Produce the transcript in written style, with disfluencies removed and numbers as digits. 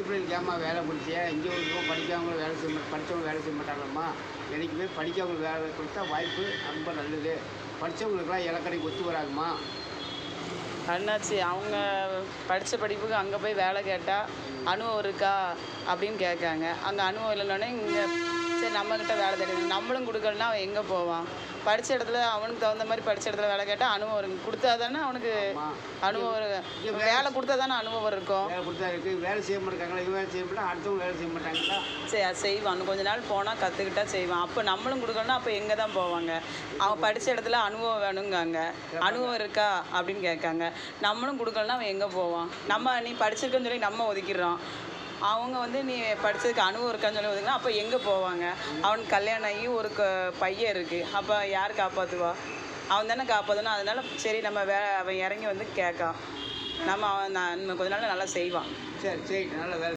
பிள்ளைகளுக்கு ஏம்மா வேலை கொடுத்தியா? இங்கே ஒரு படிக்காதவங்க வேலை செய்ய படித்தவங்க வேலை செய்ய மாட்டாங்களாம்மா? என்றைக்குமே படித்தவங்களுக்கு வேலை கொடுத்தா வாய்ப்பு ரொம்ப நல்லது. படித்தவங்களுக்கெல்லாம் இலக்கடைக்கு ஒத்து வராதும்மா. அண்ணாச்சி அவங்க படித்த படிப்புக்கு அங்கே போய் வேலை கேட்டால் அனுபவம் இருக்கா அப்படின்னு கேட்காங்க. அங்கே அனுபவம் இல்லைன்னொடனே இங்கே சரி நம்மக்கிட்ட வேலை தேடி நம்மளும் கொடுக்கலன்னா அவன் எங்கே போவான்? படித்த இடத்துல அவனுக்கு தகுந்த மாதிரி படித்த இடத்துல வேலை கேட்டால் அனுபவம் இருக்கு கொடுத்தா தானே அவனுக்கு அனுபவம் வேலை கொடுத்தா தானே அனுபவம் இருக்கும். வேலை கொடுத்தா இருக்குது. வேலை செய்ய மாட்டாங்களா? இவன் வேலை செய்ய மாட்டா அடுத்தவங்க வேலை செய்ய மாட்டாங்களா? சரி அது செய்வான். கொஞ்ச நாள் போனால் கற்றுக்கிட்டா செய்வான். அப்போ நம்மளும் கொடுக்கலன்னா அப்போ எங்கே தான் போவாங்க? அவன் படித்த இடத்துல அனுபவம் வேணுங்காங்க. அனுபவம் இருக்கா அப்படின்னு கேட்காங்க. நம்மளும் கொடுக்கலன்னா அவன் எங்கே போவான்? நம்ம நீ படிச்சிருக்கன்னு சொல்லி நம்ம ஒதுக்கிடுறோம். அவங்க நீ படித்ததுக்கு அனுபவம் இருக்கான்னு சொல்லி ஒதுக்கினா அப்போ எங்கே போவாங்க? அவனுக்கு கல்யாணம் ஆகி ஒரு பையன் இருக்குது. அப்போ யார் காப்பாற்றுவா? அவன் தானே காப்பாற்றணும். அதனால சரி நம்ம அவன் இறங்கி கேட்கான். நம்ம அவன் கொஞ்ச நாள் நல்லா செய்வான். சரி சரி நல்லா வேலை